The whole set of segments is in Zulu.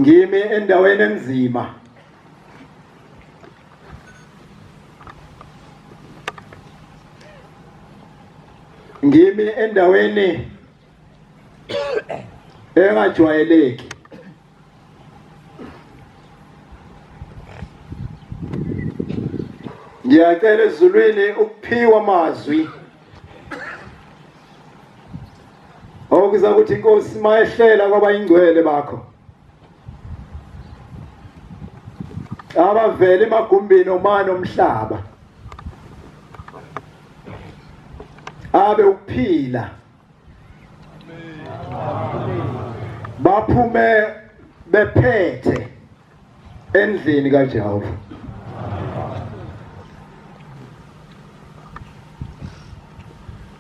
Ngimi endaweni enzima. Ngimi endaweni engajwayeleki. Ngiyacela ezulwini ukuphiwa amazwi okuza ukuthi inkosi mayehlela kwabayingcwele bakho abavele emagumbini omani omhlaba abe ukuphila baphume bephethe endlini kaJehova.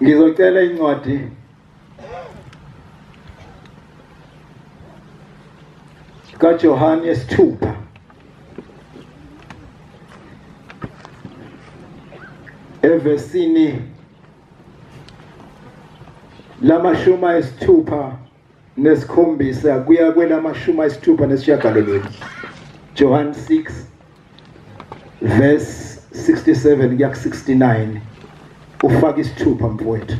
Ngizocela incwadi kaJohane 6 evesini lama-67 kuya kwelama-69. John 6 verse 67 kuya ku-69. Ufaka isithupha mfowethu.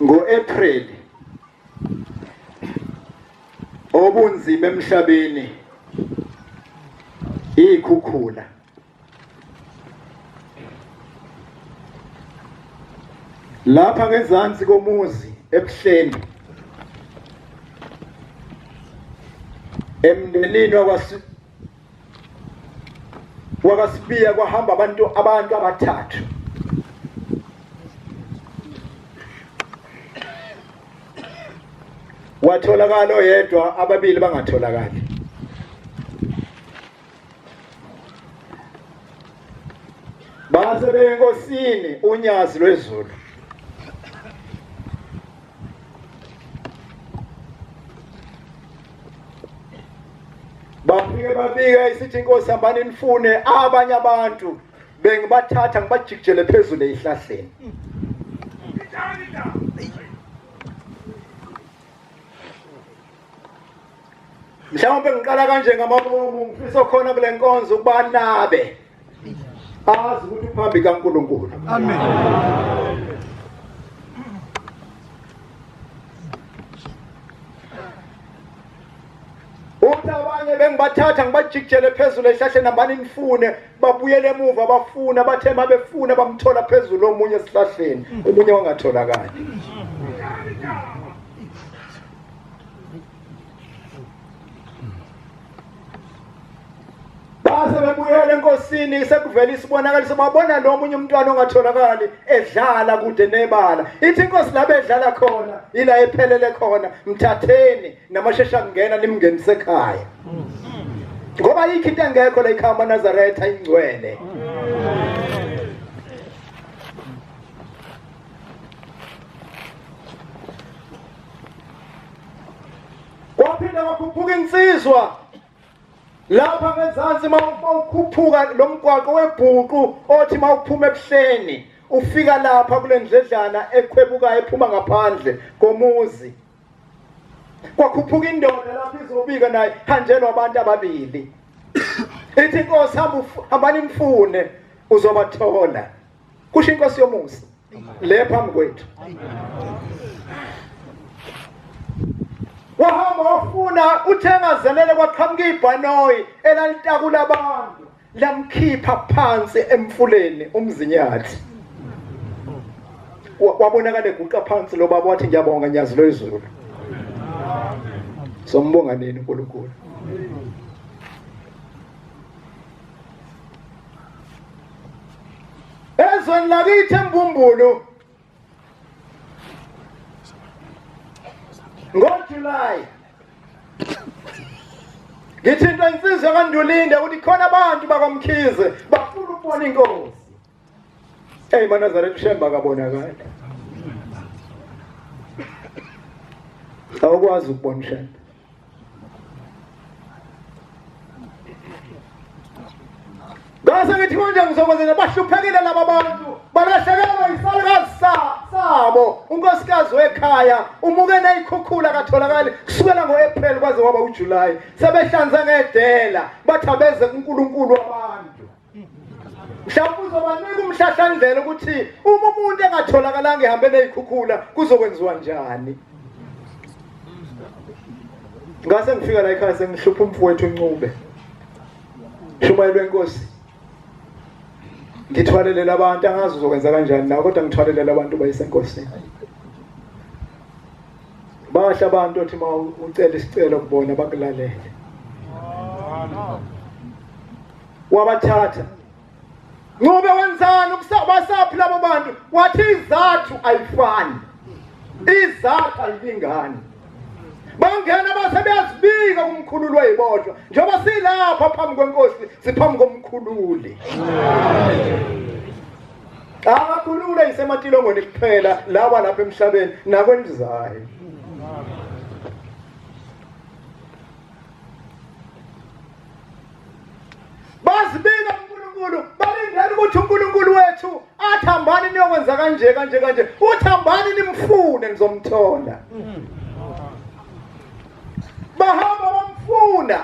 Ngo-April obunzima emhlabeni ikhukhula. Lapha ngezansi komuzi eBuhleni emndenini wakasibiya kwahamba abantu abathathu. Watholakala oyedwa, ababili bangatholakali. Base benkosini unyazi lwezulu. Bafike babika isithi inkosi hambani nifune abanye abantu bengibathatha ngibajikijele phezulu ezihlahleni. Mhlawumbe ngiqala kanje ngamabomu ngifisa khona kule nkonzo ukuba nabe azi ukuthi uphambi kaNkulunkulu. Amen. Abanye bengibathatha ngibajikijele phezulu ezihlahleni hambani nifune, babuyele emuva bafuna, bathe mabefuna bamthola phezulu omunye esihlahleni, omunye wangatholakali. Base bebuyele enkosini sekuvela isibonakaliso, babona lo omunye umntwana ongatholakali edlala kude nebala. Ithi inkosi la bedlala khona ila ephelele khona, mthatheni namashesha kungena nimngenise ekhaya. Ngoba yikho into engekho la ikhamba Nazaretha ingcwele. Waphinda wakhuphuka insizwa lapha ngezansi mawukhuphuka lo mgwaqo webhuqu othi mawuphuma eBuhleni ufika lapha kule ndledlana ekhwebuka ephuma ngaphandle komuzi. Kwakhuphuka indoda lapha izobika naye hanjelwa abantu ababili. Ithi inkosi hambani nifune uzobathola. Kusho inkosi yomusa le phambi kwethu. Wahamba wafuna uthengazelele kwaqhamuka ibhanoyi elalitakula abantu lamkhipha phansi emfuleni umzinyathi. Wabonakala eguqa phansi lo baba wathi ngiyabonga nyazi lwezulu. Sombonga nini uNkulunkulu. Ezweni lakithi eMbumbulu ngoJuly ngithinta insizwa kaNdulinde ukuthi khona abantu bakwamkhize bafuna ukubona inkosi. Hey maNazaretha Shembe akabonakala. Awukwazi ukubona Shembe. Base ngithi konje ngizokwenza bahluphekile laba bantu balahlekelwa isalukazi sabo. Thabo unkosikazi wekhaya umuke nayikhukhula katholakali kusukela ngoApril kwaze kwaba uJuly sebehlanze ngedela bathabeze kuNkulunkulu abantu mhlawumbe uzobanika umhlahlandlela ukuthi uma umuntu engatholakalanga ehambe nezikhukhula kuzokwenziwa njani. Ngase ngifika la ekhaya sengihlupha umfowethu uNcube Shumayelwe Nkosi ngithwalele abantu angazi uzokwenza kanjani na kodwa ngithwalele abantu bayisenkosini. Bahla abantu othi ucela isicelo kubona bakulalele. Wabathatha Ncube wenzani basaphi labo bantu wathi izathu ayifani. Izathu ayilingani. Bangena basebeyazibika kumkhululi wayibodwa njengoba silapha phambi kwenkosi siphambi komkhululi. Abakhulule isematilongweni kuphela laba lapha emhlabeni nakwenzayo. Bazibika uNkulunkulu balindele ukuthi uNkulunkulu wethu athambani niyokwenza kanje uthambani nimfune nizomthola. Bahamba bamfuna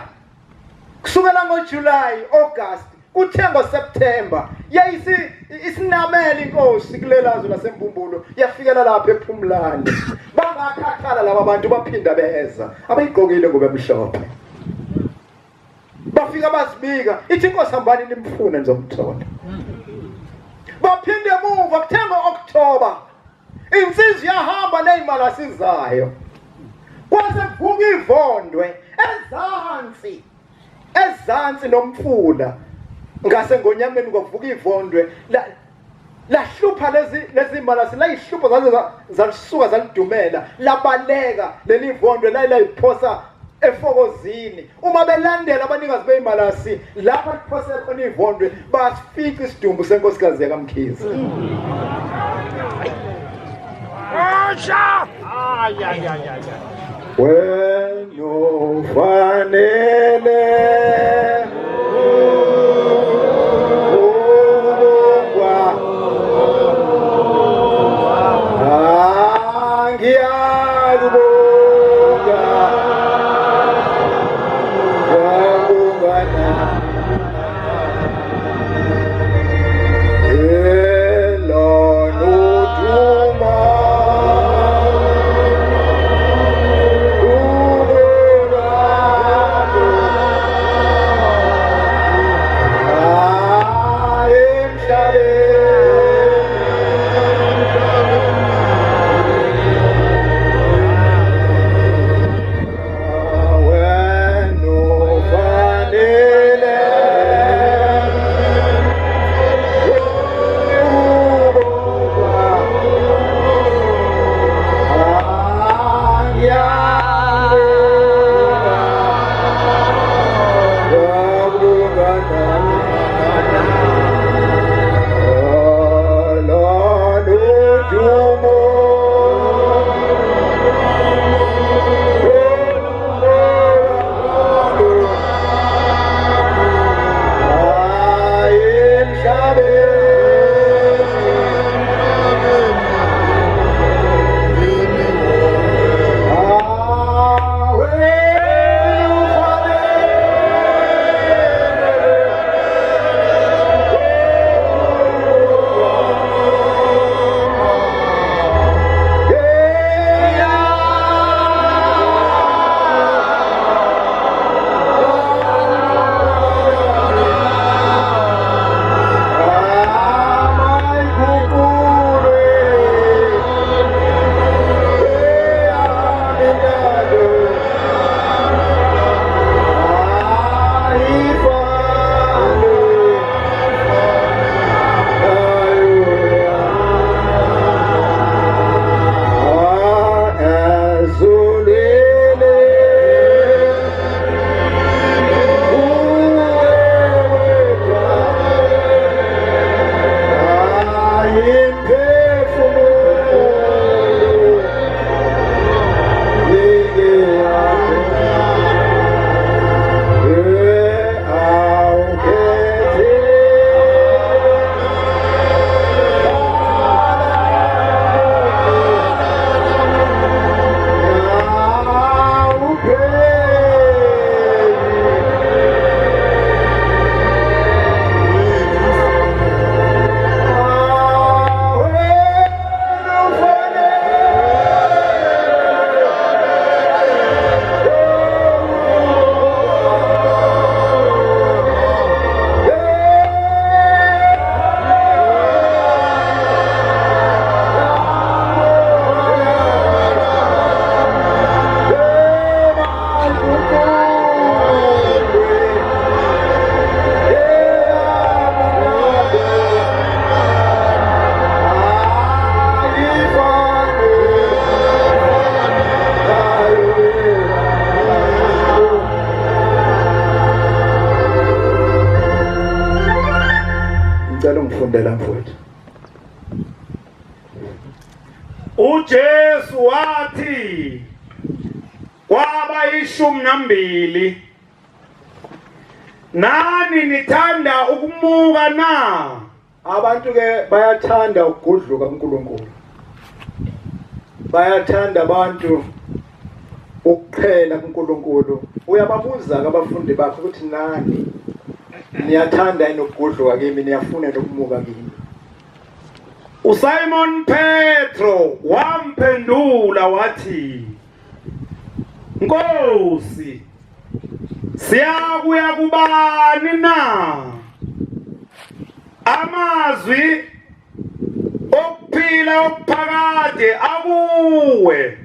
kusukela ngoJuly August kuthe ngoSeptember isinamela inkosi kulelazo lasembumbulu yafikela lapha ePhumlani bangakhathala laba bantu baphinda beza abayigqokile ngoba emhlophe bafika bazibika ithi inkosi hambani nimfune nizomthola. Baphinde emuva kuthe ngoOctober insizwa yahamba nezimali asizayo kwase kuvuka ivondwe ezansi nomfula ngase ngonyameni kwavuka ivondwe lahlupha lezi malasi layihlupha zalisuka zalidumela labaleka leli vondwe layiphosa efokozini uma belandela abanikazi beyimalasi lapha liphose khona ivondwe basifica isidumbu senkosikazi yakamkhize. Wena ufanele Fundela mfowethu. uJesu wathi kwaba 12 nani nithanda ukumuka na? Abantu ke bayathanda ukugudluka uNkulunkulu. Bayathanda abantu ukuqhela uNkulunkulu. Uyababuza abafundi bakho ukuthi nani niyathanda ukugudluka kimi, niyafuna ukumuka kimi? uSimon Petro wamphendula wathi, Nkosi, siyakuya kubani na? Amazwi okuphila okuphakade akuwe.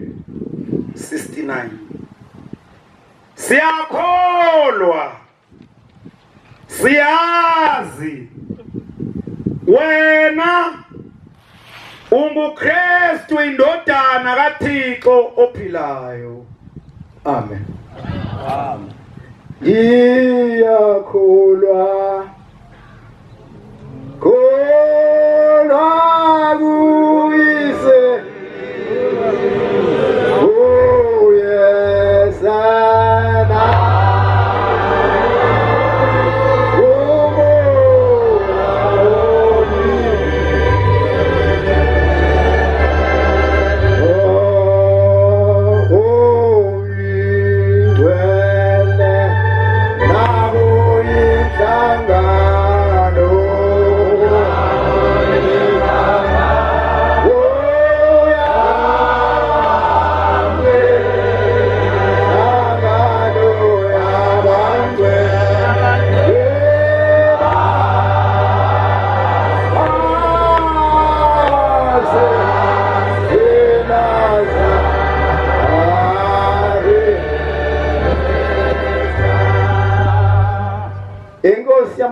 69 Siyakholwa, siyazi wena unguKristu indodana kaThixo ophilayo. Amen. Amen. Iyakholwa kholwa kuyise. Oh yes,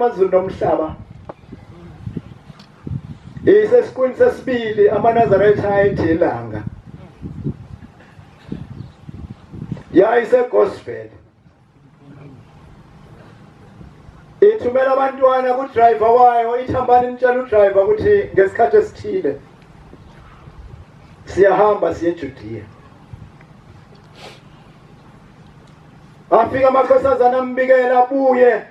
amazulu nomhlaba. Isesikhundla sesibili amaNazaretha ayithi ilanga. Yayise gospel. Ithumela abantwana ku driver wayo, ithambani nitshela udriver ukuthi ngesikhathi esithile siyahamba siye eJudiya. Afika amakhosazana ambikela abuye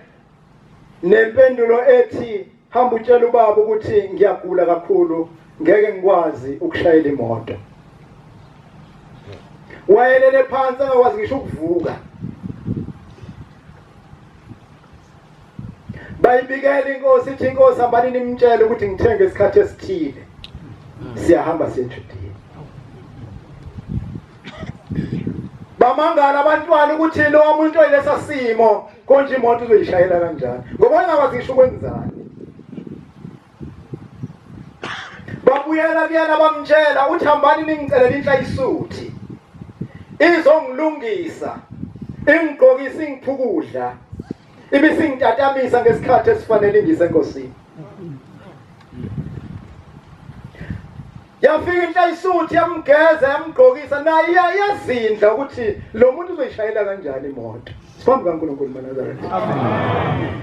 nempendulo ethi hamba utshela ubaba ukuthi ngiyagula kakhulu, ngeke ngikwazi ukushayela imoto. Wayelele phansi akwazi ngisho ukuvuka. Bayibikela inkosi ithi, inkosi hambani nimtshele ukuthi ngithenge isikhathi esithile siyahamba siye eJudiya. Bamangala abantwana ukuthi lo muntu oyilesa simo konje imoto uzoyishayela kanjani, ngoba engakwazi ngisho ukwenzani. Babuyela kuyena bamtshela uthi hambani ningicelela inhlayisuthi izongilungisa, ingigqokisa, ingiphukudla, ibisingitatamisa ngesikhathi esifanele ngise enkosini. Yafika inhlayisuthi yamgeza yamgqokisa, naye yazindla ukuthi lo muntu uzoyishayela kanjani imoto. Sibambe kaNkulunkulu maNazaretha. Amen.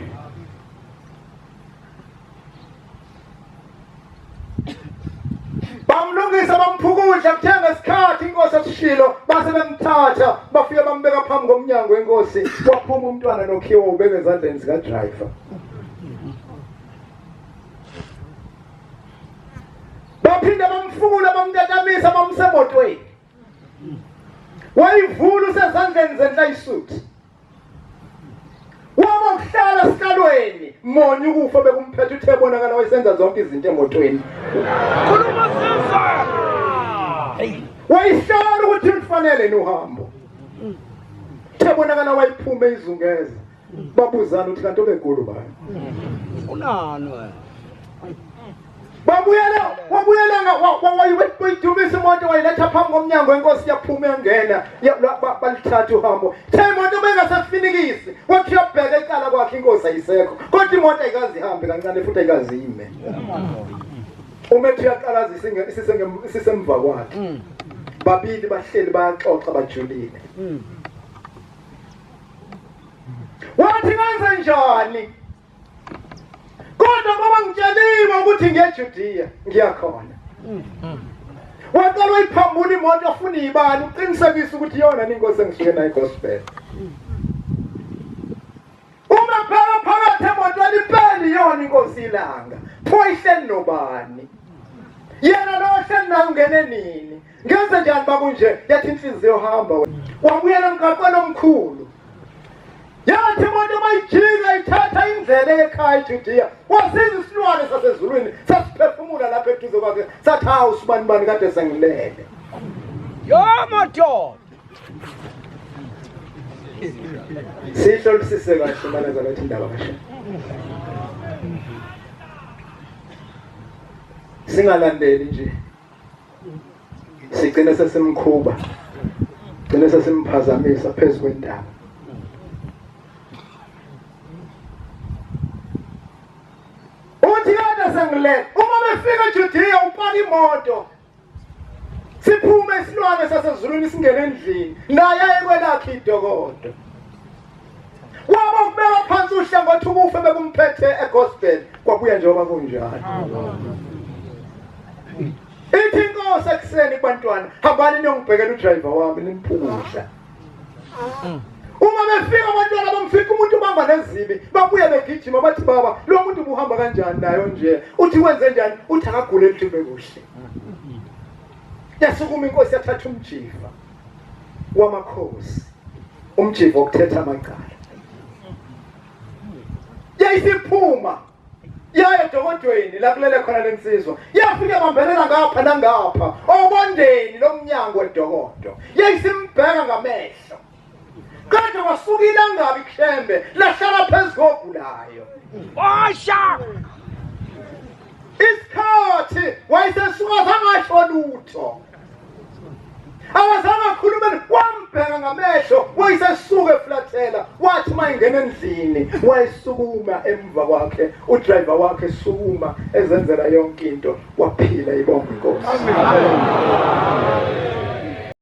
Bamlungisa bamphukudla kuthenga isikhathi inkosi esishilo, base bemthatha bafika bambeka phambi komnyango wenkosi. Waphuma umntwana nokhiwa ubeke ezandleni zika driver. Baphinde bamfula bamtatamisa bamsemotweni. Wayivula usezandleni zenhlayisuthi. Waba uhlala esikalweni, monye ukufa bekumphethe uthe bonakala wayesenza zonke izinto emotweni. Khuluma sisa. Wayihlala ukuthi ufanele nohambo. Uthe bonakala wayiphume izungeza. Babuzana ukuthi kanti obenkulu bani. Unani wena? Wabuyela wayidumisa imoto wayiletha phambi komnyango wenkosi, yaphuma yangena balithatha uhambo. Imoto bengasafinikisi, wathi uyabheka ecala kwakhe inkosi ayisekho, kodwa imoto ayikazi ihambe kancane futhi ayikazi ime. Umethi uyaqalazisa isisemva kwakhe. Babili bahleli bayaxoxa bajulile. Wathi kanze njani? kodwa ngoba ngitsheliwe ukuthi ngiyeJudiya ngiyakhona waqala uyiphambula imoto afuna ibani uqinisekisa ukuthi yona ninkosi engisuke nayo gospel uma phakathi emotweni impeli yona inkosi ilanga pho ihleli nobani yena lo hleli nayo ungene nini ngenze njani bakunje yathi inhliziyo hamba wabuyela emgaqweni omkhulu yathi imoto mayijika ithatha indlela ekhaya eJudiya wasiza isilwane sasezulwini sasiphefumula lapha eduze kwakhe sathi hawu sibani kade sengilele Yomoto. sihlolisise kahle malaza lathi indaba kasha singalandeli nje sigcina sesimkhuba sigcina sesimphazamisa phezulu kwendaba uthi kade sengilele uma befika eJudiya upaka imoto siphume isilwane sasezulwini singene endlini naye ekwelakhe idokodo waba ukubeka phansi uhlangothi ubufe bekumphethe egospel kwabuya njengoba kunjalo ithi inkosi ekuseni kubantwana hambani niyongibhekela udriver wami nimphukusha uma befika abantwana bamfika umuntu ubamba nezibi babuye begijima bathi baba lo muntu ubuhamba kanjani nayo nje uthi wenze njani uthi akagule emhlube kuhle yasukuma inkosi yathatha umjiva wamakhosi umjiva okuthetha amagala yayisiphuma yaya edokodweni la kulele khona lensizwa yafika bambelela ngapha nangapha obondeni lomnyango wedokodo yayisimbheka ngamehlo kade kwasuka ilangabi Shembe lahlala phezulu kogulayo Osha. isikhathi wayesesuka zangasho lutho awazange akhulume wambheka ngamehlo wayesesuka eflathela wathi mayingena endlini wayesukuma emva kwakhe udriver wakhe esukuma ezenzela yonke into waphila ibonga inkosi amen